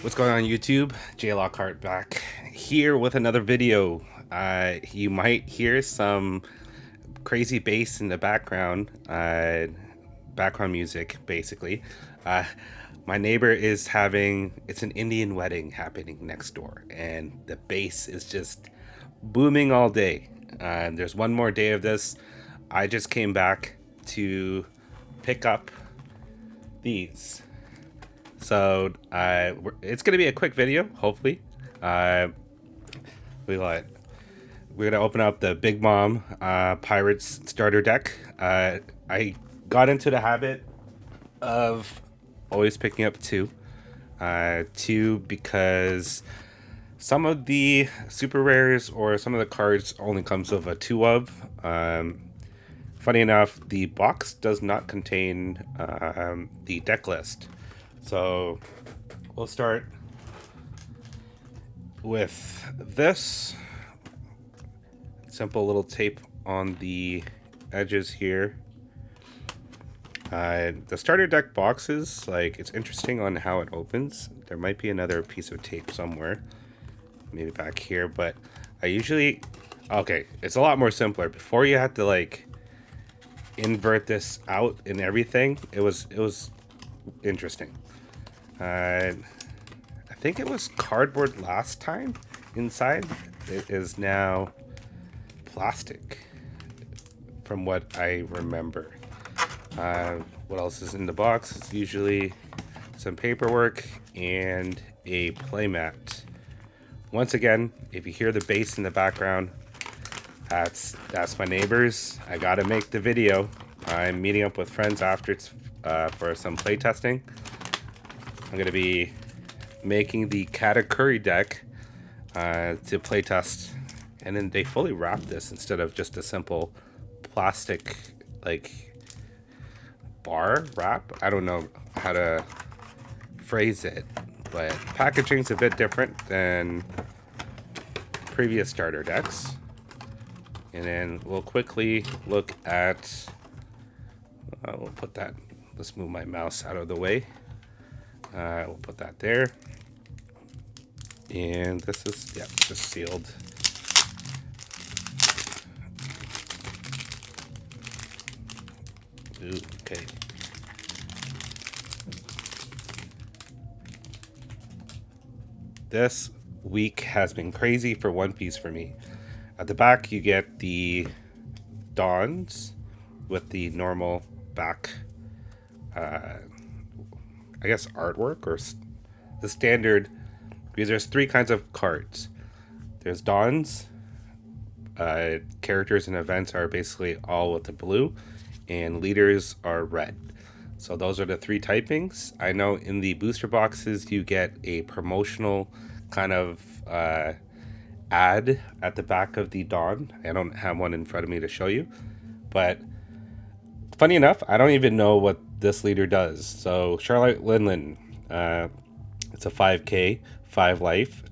What's going on YouTube? J Lockhart back here with another video. You might hear some crazy bass in the background music basically. Uh, my neighbor is it's an Indian wedding happening next door, and the bass is just booming all day. There's one more day of this. I just came back to pick up these. So it's gonna be a quick video, hopefully. Uh, we like we're gonna open up the Big Mom Pirates starter deck. I got into the habit of always picking up two because some of the super rares or some of the cards only comes with a two of. Funny enough, the box does not contain the deck list. So we'll start with this simple little tape on the edges here. The starter deck boxes, it's interesting on how it opens. There might be another piece of tape somewhere, maybe back here, but it's a lot more simpler. Before you had to invert this out and everything, it was interesting. I think it was cardboard last time inside. It is now plastic, from what I remember. What else is in the box? It's usually some paperwork and a playmat. Once again, if you hear the bass in the background, that's my neighbors. I gotta make the video. I'm meeting up with friends after for some play testing. I'm gonna be making the Katakuri deck to play test, and then they fully wrap this instead of just a simple plastic bar wrap. I don't know how to phrase it, but packaging's a bit different than previous starter decks. And then we'll quickly look at let's move my mouse out of the way. We'll put that there. And this is, just sealed. Ooh, okay. This week has been crazy for One Piece for me. At the back, you get the Dons with the normal back, I guess, artwork or the standard, because there's three kinds of cards. There's Dons. Characters and events are basically all with the blue, and leaders are red. So those are the three typings. I know in the booster boxes you get a promotional kind of ad at the back of the Dawn. I don't have one in front of me to show you, but funny enough, I don't even know what this leader does. So Charlotte Linlin, it's a 5k, 5 life.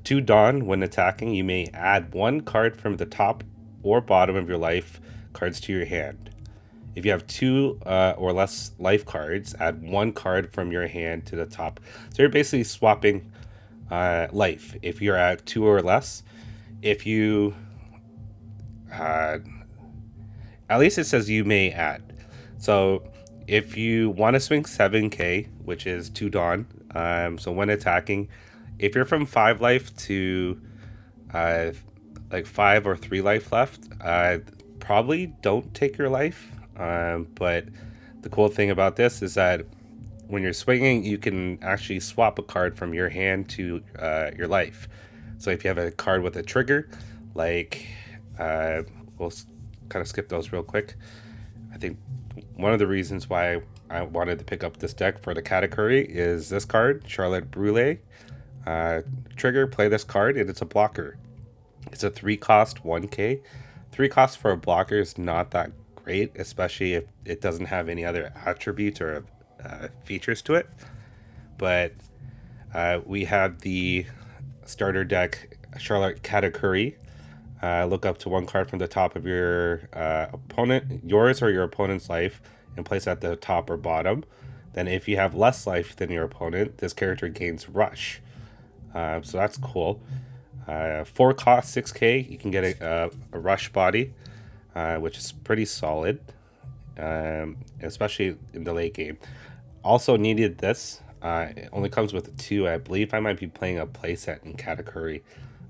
2 Dawn. When attacking, you may add one card from the top or bottom of your life cards to your hand. If you have 2 or less life cards, add one card from your hand to the top. So you're basically swapping life if you're at 2 or less. If you at least it says you may add. So if you want to swing 7k, which is 2 Dawn, so when attacking, if you're from 5 life to 5 or 3 life left, probably don't take your life. But the cool thing about this is that when you're swinging, you can actually swap a card from your hand to your life. So if you have a card with a trigger, we'll kind of skip those real quick. I think one of the reasons why I wanted to pick up this deck for the Katakuri is this card, Charlotte Brule. Trigger, play this card, and it's a blocker. It's a 3 cost 1k. 3 cost for a blocker is not that great, especially if it doesn't have any other attributes or features to it. But we have the starter deck, Charlotte Katakuri. Look up to one card from the top of yours or your opponent's life, and place at the top or bottom. Then if you have less life than your opponent, this character gains Rush. So that's cool. 4 cost, 6k, you can get a Rush body, which is pretty solid, especially in the late game. Also needed this. It only comes with 2. I believe I might be playing a playset in Katakuri.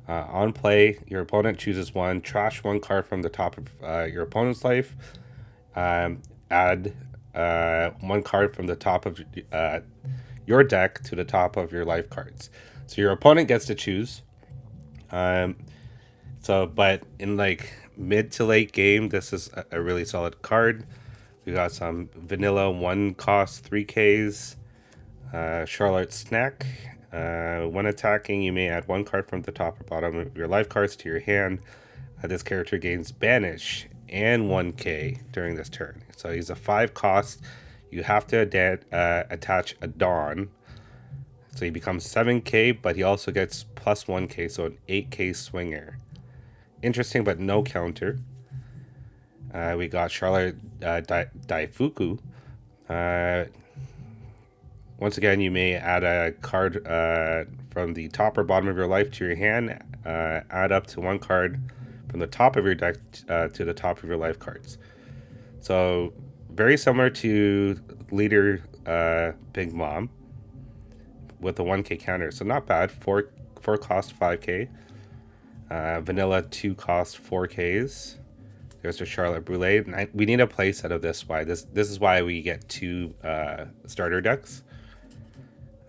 On play, your opponent chooses 1, trash 1 card from the top of your opponent's life, add 1 card from the top of your deck to the top of your life cards. So your opponent gets to choose. But in like mid to late game, this is a really solid card. We got some vanilla 1 cost 3Ks, Charlotte Snack. When attacking, you may add 1 card from the top or bottom of your life cards to your hand. This character gains Banish and 1k during this turn. So he's a 5 cost. You have to attach a Dawn. So he becomes 7k, but he also gets plus 1k, so an 8k swinger. Interesting, but no counter. We got Charlotte Daifuku. Once again, you may add a card from the top or bottom of your life to your hand. Add up to 1 card from the top of your deck to the top of your life cards. So very similar to Leader Big Mom with a 1k counter. So not bad. 4 cost 5k. Vanilla 2 cost 4ks. There's the Charlotte Brule. We need a play set of this. Why this is why we get 2 starter decks.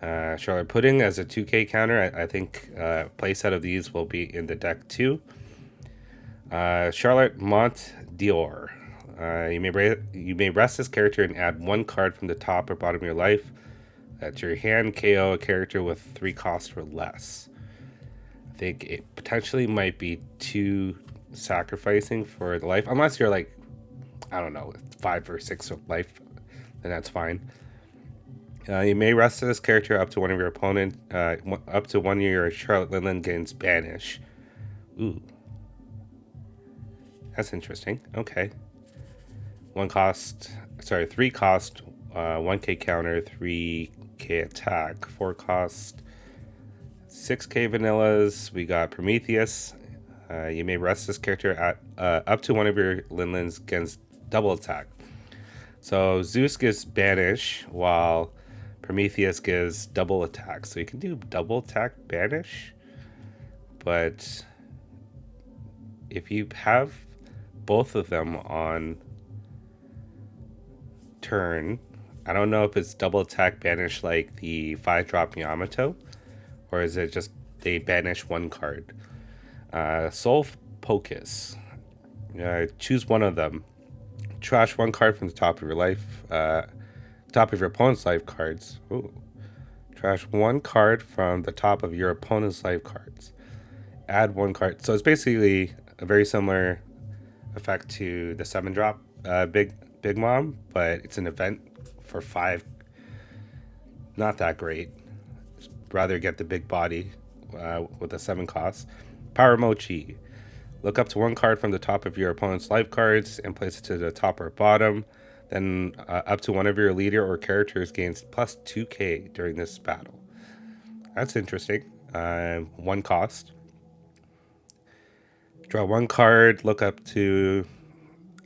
Charlotte Pudding as a 2k counter. I think play set of these will be in the deck too. Charlotte Mont Dior. You may rest this character and add 1 card from the top or bottom of your life to your hand. KO a character with 3 costs or less. I think it potentially might be too sacrificing for the life, unless you're like, I don't know, 5 or 6 of life, then that's fine. You may rest this character up to one of your opponent, up to 1 year. Charlotte Linland gains Banish. Ooh, that's interesting. Okay. 3 cost, 1k counter, 3k attack, 4 cost, 6k vanillas. We got Prometheus. You may rest this character at up to one of your Linlands against double attack. So Zeus gives Banish, while Prometheus gives double attack. So you can do double attack Banish, but if you have both of them on turn, I don't know if it's double attack Banish like the 5-drop Yamato, or is it just they banish 1 card. Soul Pocus. Choose one of them. Trash 1 card from the top of your life, top of your opponent's life cards. Ooh. Trash 1 card from the top of your opponent's life cards. Add 1 card. So it's basically a very similar effect to the 7-drop Big Mom, but it's an event for 5. Not that great. Rather get the big body with a 7 cost. Power Mochi. Look up to 1 card from the top of your opponent's life cards and place it to the top or bottom. Then up to one of your leader or characters gains plus 2k during this battle. That's interesting. 1 cost. Draw 1 card. Look up to...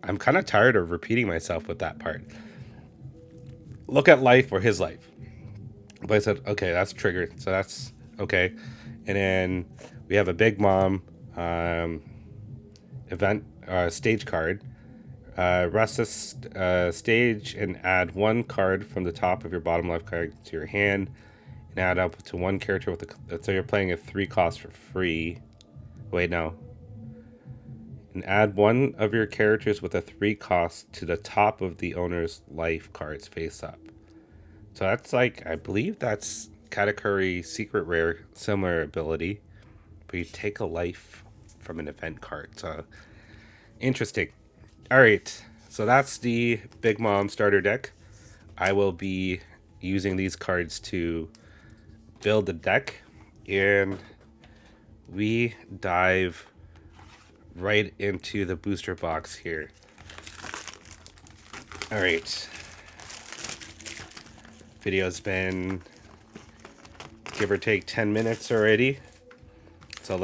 I'm kind of tired of repeating myself with that part. Look at life or his life. But I said, okay, that's triggered. So that's okay. And then we have a Big Mom event stage card. Rest this stage and add 1 card from the top of your bottom left card to your hand, and add up to 1 character with so you're playing a 3 cost for free. Wait, no. And add 1 of your characters with a 3 cost to the top of the owner's life cards face up. So that's like, I believe that's Katakuri secret rare, similar ability, but you take a life from an event card. So interesting. All right, so that's the Big Mom starter deck. I will be using these cards to build the deck, and we dive right into the booster box here. All right. Video's been give or take 10 minutes already. So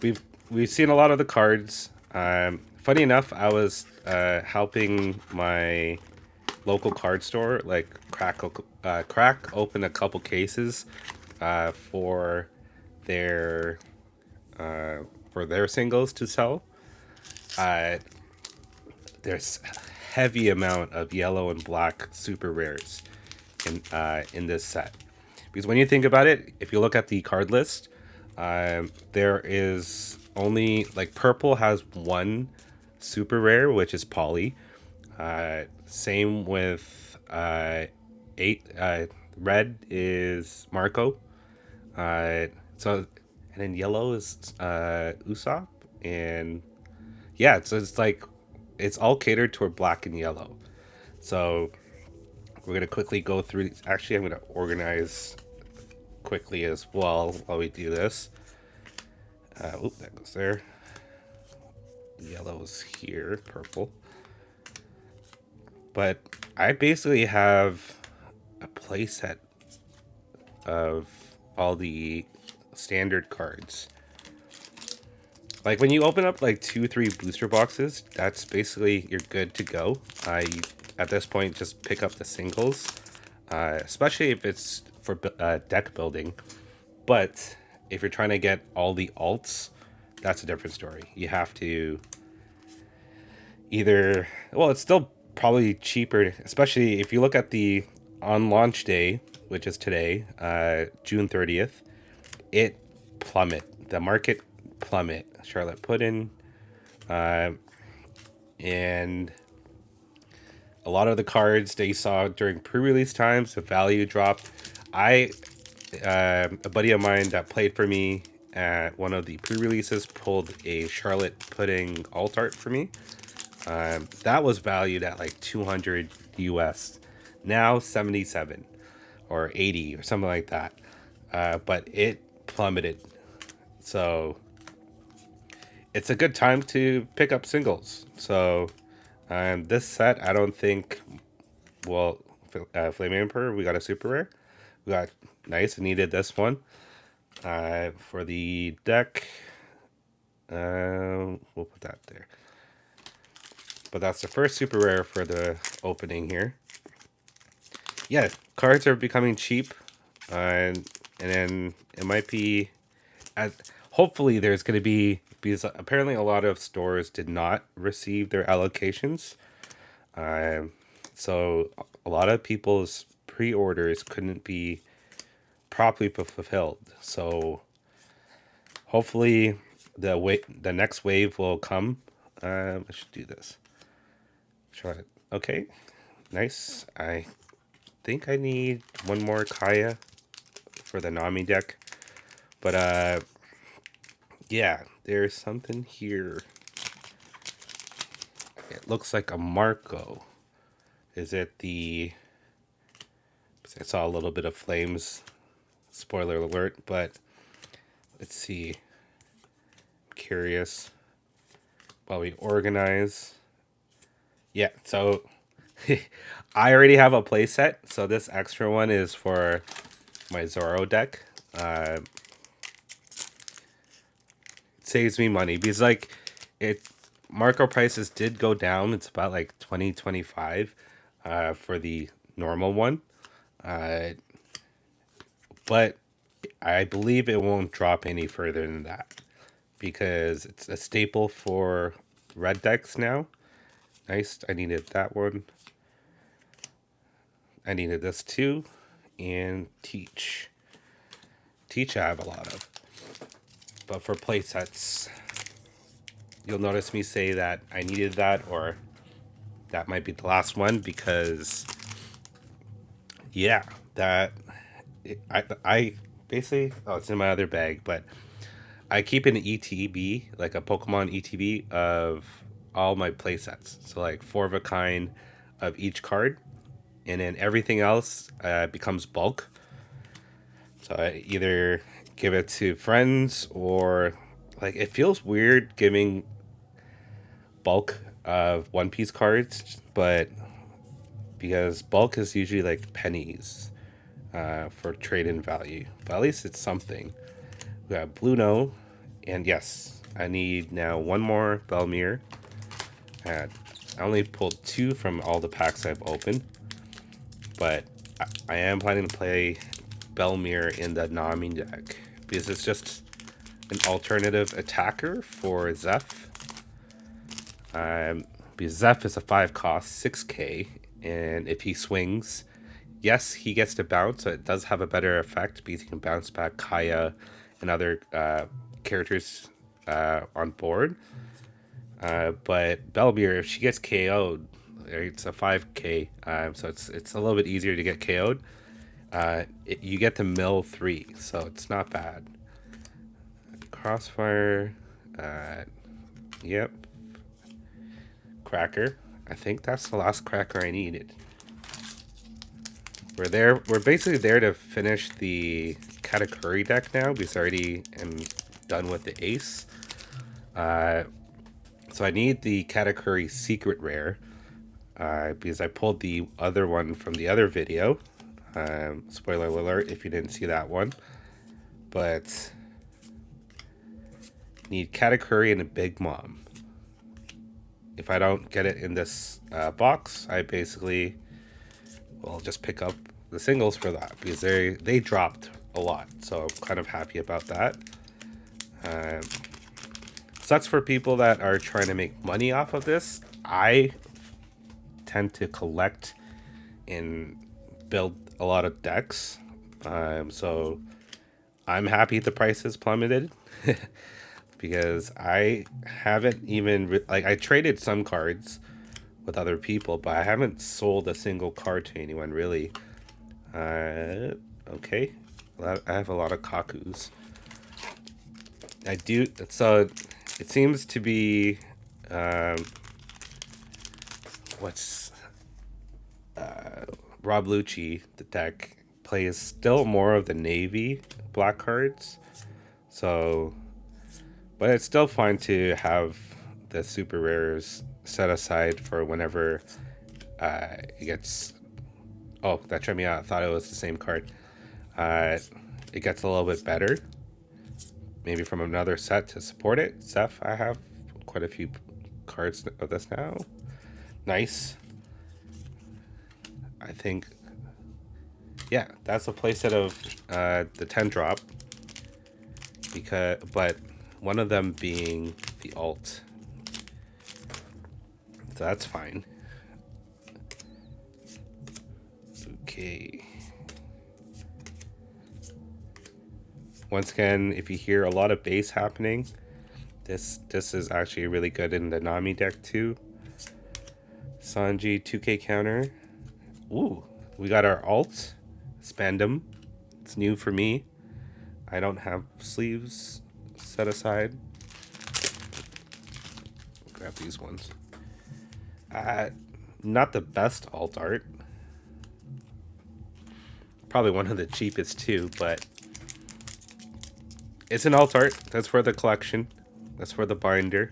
we've seen a lot of the cards. Funny enough, I was helping my local card store like crack open a couple cases for their singles to sell. Uh, there's a heavy amount of yellow and black super rares in this set. Because when you think about it, if you look at the card list, there is only like purple has one super rare, which is Polly. Same with eight. Red is Marco. So and then yellow is Usopp, and yeah, so it's like it's all catered toward black and yellow. So we're gonna quickly go through. Actually, I'm gonna organize quickly as well while we do this. Oop, that goes there. Yellow's here, purple. But I basically have a playset of all the standard cards. Like when you open up like 2-3 booster boxes, that's basically you're good to go. At this point just pick up the singles, especially if it's for deck building. But if you're trying to get all the alts, that's a different story. You have to either, well, it's still probably cheaper, especially if you look at the on launch day, which is today, June 30th, it plummet. The market plummet. Charlotte Puddin, and a lot of the cards that you saw during pre-release times, the value dropped. A buddy of mine that played for me at one of the pre-releases pulled a Charlotte Pudding alt art for me. That was valued at like 200 US. Now 77 or 80 or something like that. But it plummeted. So it's a good time to pick up singles. So this set, I don't think, well, Flame Emperor, we got a super rare. We got nice, needed this one. For the deck, we'll put that there. But that's the first super rare for the opening here. Yeah, cards are becoming cheap. And then it might be, hopefully there's going to be, because apparently a lot of stores did not receive their allocations. So a lot of people's pre-orders couldn't be properly fulfilled. So hopefully the next wave will come. I should do this. Try it. Okay, nice. I think I need one more Kaya for the Nami deck. But yeah, there's something here. It looks like a Marco. Is it the... I saw a little bit of flames. Spoiler alert, but let's see. I'm curious. While we organize. Yeah, so I already have a playset. So this extra one is for my Zoro deck. It saves me money because like Marco prices did go down. It's about like 20-25 for the normal one. But I believe it won't drop any further than that because it's a staple for red decks now. Nice. I needed that one. I needed this too. And Teach. Teach I have a lot of. But for playsets, you'll notice me say that I needed that, or that might be the last one, because yeah, that I basically, oh, it's in my other bag, but I keep an ETB, like a Pokemon ETB of all my playsets. So like 4 of a kind of each card, and then everything else becomes bulk. So I either give it to friends, or like it feels weird giving bulk of One Piece cards, but because bulk is usually like pennies for trade-in value. But at least it's something. We got Bluno, and yes, I need now one more Belmir. I only pulled 2 from all the packs I've opened, but I am planning to play Belmir in the Nami deck because it's just an alternative attacker for Zeph. Because Zeph is a 5 cost, 6k, and if he swings, yes, he gets to bounce, so it does have a better effect because he can bounce back Kaya and other characters on board. But Belmir, if she gets KO'd, it's a 5k, so it's a little bit easier to get KO'd. You get to mill 3, so it's not bad. Crossfire, yep. Cracker. I think that's the last cracker I needed. We're basically there to finish the Katakuri deck now because I already am done with the ace. So I need the Katakuri secret rare because I pulled the other one from the other video. Spoiler alert if you didn't see that one. But need Katakuri and a Big Mom. If I don't get it in this box, I basically will just pick up the singles for that because they dropped a lot. So I'm kind of happy about that. Sucks for people that are trying to make money off of this. I tend to collect and build a lot of decks. So I'm happy the price has plummeted because I haven't even I traded some cards with other people, but I haven't sold a single card to anyone really. Okay, I have a lot of Kakus. I do, so it seems to be Rob Lucci, the deck plays still more of the Navy black cards, so but it's still fine to have the super rares set aside for whenever it gets. Oh, that tripped me out. I thought it was the same card. It gets a little bit better. Maybe from another set to support it. Zeph, I have quite a few cards of this now. Nice. I think, yeah, that's a playset of the 10 drop. But one of them being the alt. So that's fine. Okay. Once again, if you hear a lot of bass happening, this is actually really good in the Nami deck too. Sanji 2k counter. Ooh, we got our alt, Spandam. It's new for me. I don't have sleeves set aside. Grab these ones. Not the best alt art. Probably one of the cheapest too, but it's an alt art. That's for the collection. That's for the binder.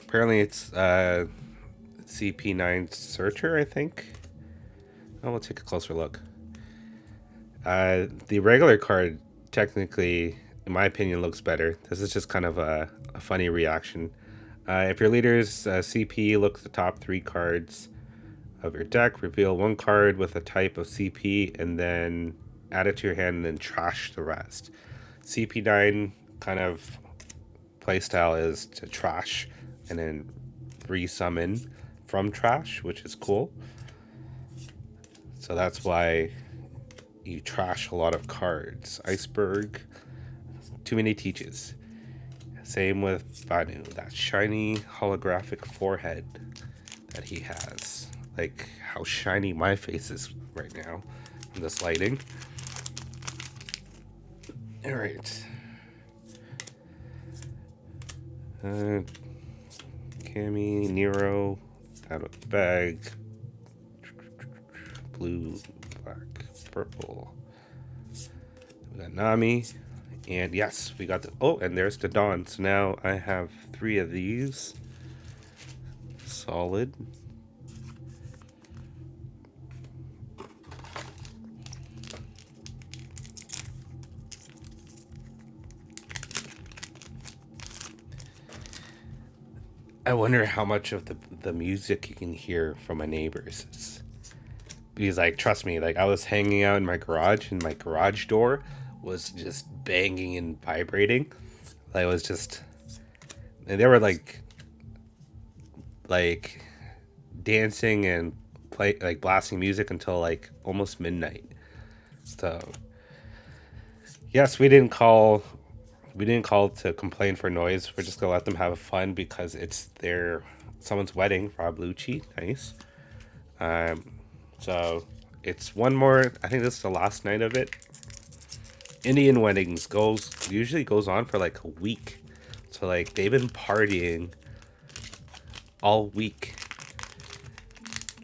Apparently it's CP9 Searcher, I think. Oh, we'll take a closer look. The regular card technically, in my opinion, looks better. This is just kind of a funny reaction. If your leader's CP, look at the top 3 cards of your deck, reveal 1 card with a type of CP, and then add it to your hand and then trash the rest. CP9 kind of playstyle is to trash and then re-summon from trash, which is cool. So that's why you trash a lot of cards. Iceberg, too many teaches. Same with Banu, that shiny holographic forehead that he has. Like how shiny my face is right now in this lighting. All right. Cammy, Nero, out of the bag. Blue, black, purple. We got Nami. And yes, we got the... Oh, and there's the Dawn. So now I have 3 of these. solid. I wonder how much of the music you can hear from my neighbors. Because, like, trust me, like, I was hanging out in my garage, and my garage door was just banging and vibrating. Like, it was just, and they were like dancing and like blasting music until like almost midnight. So yes, we didn't call to complain for noise. We're just gonna let them have fun because it's their someone's wedding. Rob Lucci, nice. Um, so it's one more. I think this is the last night of it. Indian weddings usually goes on for like a week. So like they've been partying all week.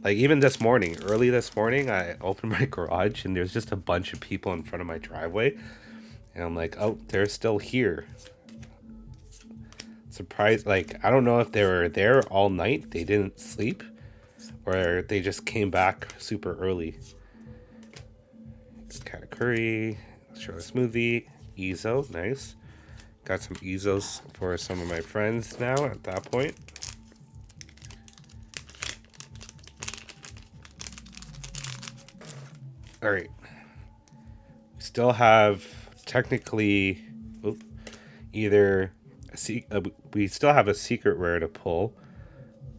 Like even this morning, early this morning, I opened my garage and there's just a bunch of people in front of my driveway, and I'm like, oh, they're still here. Surprised, like I don't know if they were there all night, they didn't sleep, or they just came back super early. Cat curry, Charlotte smoothie, Ezo, nice. Got some Ezos for some of my friends now at that point. All right, still have technically, oop, either we still have a secret rare to pull,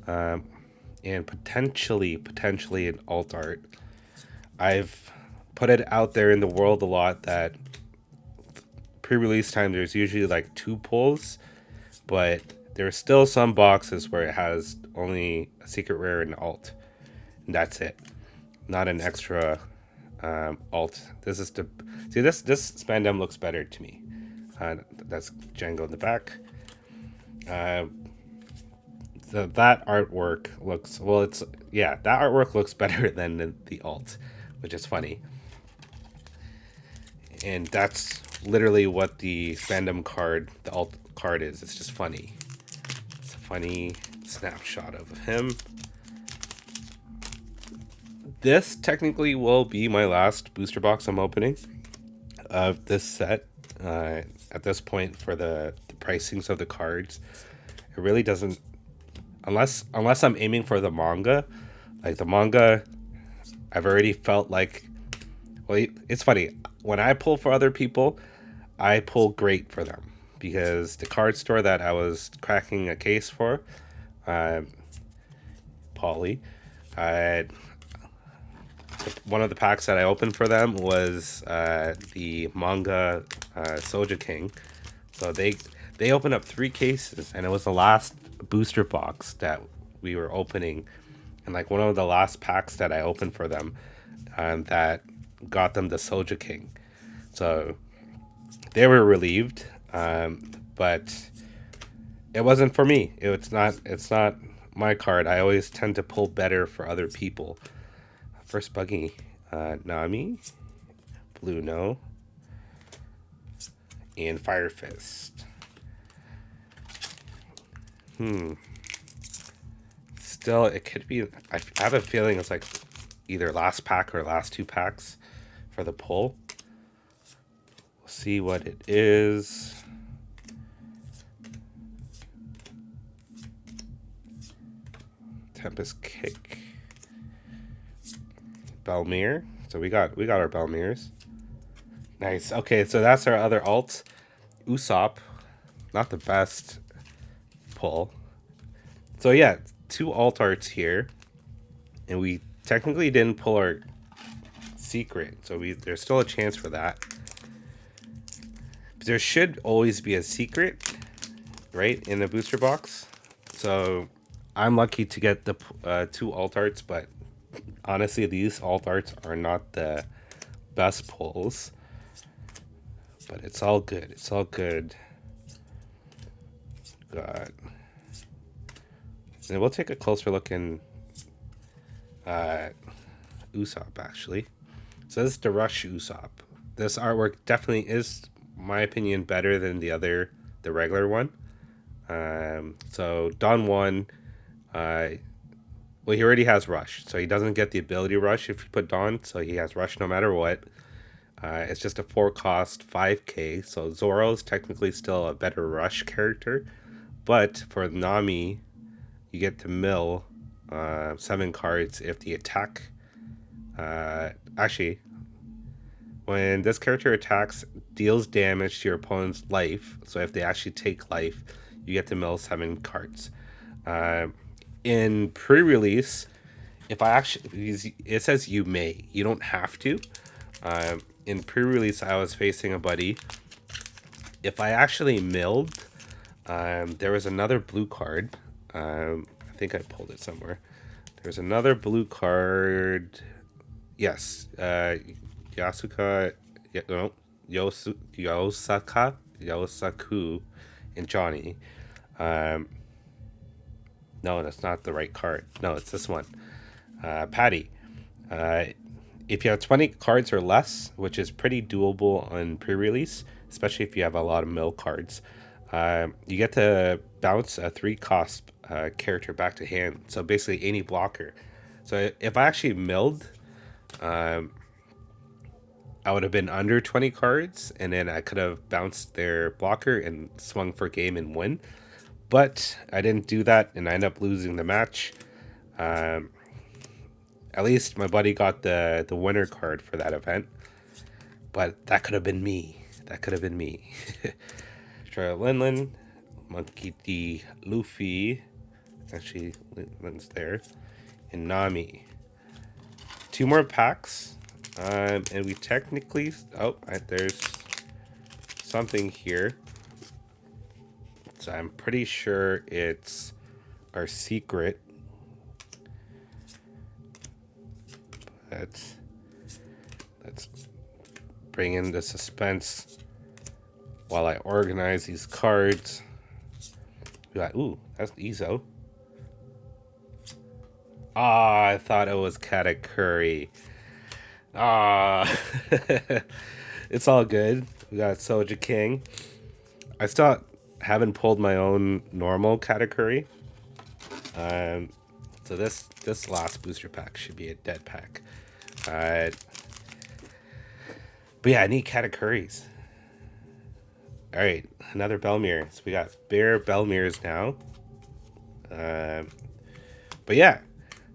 um, and potentially an alt art. I've put it out there in the world a lot that pre-release time there's usually like two pulls, but there are still some boxes where it has only a secret rare and alt, and that's it. Not an extra alt. This is the see this Spandam looks better to me. That's Django in the back. Uh, that artwork looks well. It's yeah, that artwork looks better than the alt, which is funny. And that's literally what the Spandam card, the alt card is. It's just funny. It's a funny snapshot of him. This technically will be my last booster box I'm opening of this set. At this point, for the pricings of the cards, it really doesn't, unless I'm aiming for the manga. Like the manga, I've already felt like, well, it's funny when I pull for other people, I pull great for them because the card store that I was cracking a case for, um, Polly, I one of the packs that I opened for them was the manga Soja King. So they opened up three cases, and it was the last booster box that we were opening, and like one of the last packs that I opened for them, that got them the Soja King. So they were relieved, but it wasn't for me. It's not my card. I always tend to pull better for other people. First buggy, Nami, Blue No, and Fire Fist. Still, it could be. I have a feeling it's like either last pack or last two packs for the pull. We'll see what it is. Tempest Kick. Belmir. So we got our Belmirs. Nice. Okay, so that's our other alt. Usopp. Not the best pull. So yeah, two alt arts here. And we technically didn't pull our secret. So there's still a chance for that. But there should always be a secret, right, in the booster box. So I'm lucky to get the two alt arts, but honestly, these alt arts are not the best pulls, but it's all good. It's all good. God. And we'll take a closer look in Usopp, actually. So this is the Rush Usopp. This artwork definitely is, my opinion, better than the regular one. So Don 1, Uh, well, he already has rush, so he doesn't get the ability rush if you put Dawn. So he has rush no matter what. It's just a 4 cost 5k. So Zoro's technically still a better rush character, but for Nami, you get to mill 7 cards if the attack. Actually, when this character attacks, deals damage to your opponent's life. So if they actually take life, you get to mill 7 cards. In pre-release, if I actually, it says you may, you don't have to. In pre-release, I was facing a buddy. If I actually milled, there was another blue card. I think I pulled it somewhere. There's another blue card. Yes, Yasuka, no, Yosaku, and Johnny. No, that's not the right card. No, it's this one. Patty. If you have 20 cards or less, which is pretty doable on pre-release, especially if you have a lot of mill cards, you get to bounce a 3 cost character back to hand. So basically any blocker. So if I actually milled, I would have been under 20 cards, and then I could have bounced their blocker and swung for game and win. But I didn't do that, and I ended up losing the match. At least my buddy got the winner card for that event. But that could have been me. That could have been me. Try Linlin, Monkey D. Luffy. Actually, Linlin's there. And Nami. 2 more packs. And we technically... Oh, there's something here. So I'm pretty sure it's our secret. But let's bring in the suspense while I organize these cards. We got, ooh, that's Izo. Ah, I thought it was Katakuri. Ah, it's all good. We got Soja King. I still haven't pulled my own normal Katakuri. So this last booster pack should be a dead pack. But yeah, I need Katakuris. All right, another Belmir. So we got bare Belmirs now. But yeah,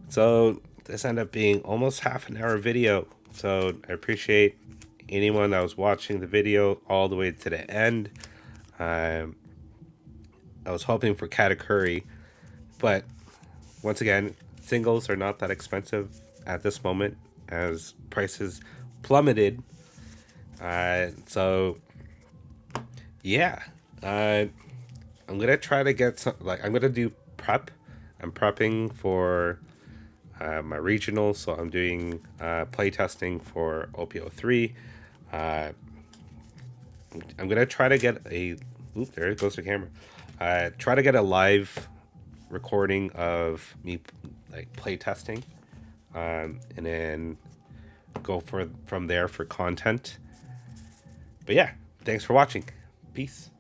so this ended up being almost half an hour video. So I appreciate anyone that was watching the video all the way to the end. I was hoping for Katakuri, but once again, singles are not that expensive at this moment as prices plummeted. So yeah, I'm gonna try to get some, like, I'm gonna do prep. I'm prepping for my regional, so I'm doing play testing for OPO3. I'm gonna try to get a, oop, there it goes the camera. Try to get a live recording of me like play testing, and then go from there for content. But yeah, thanks for watching. Peace.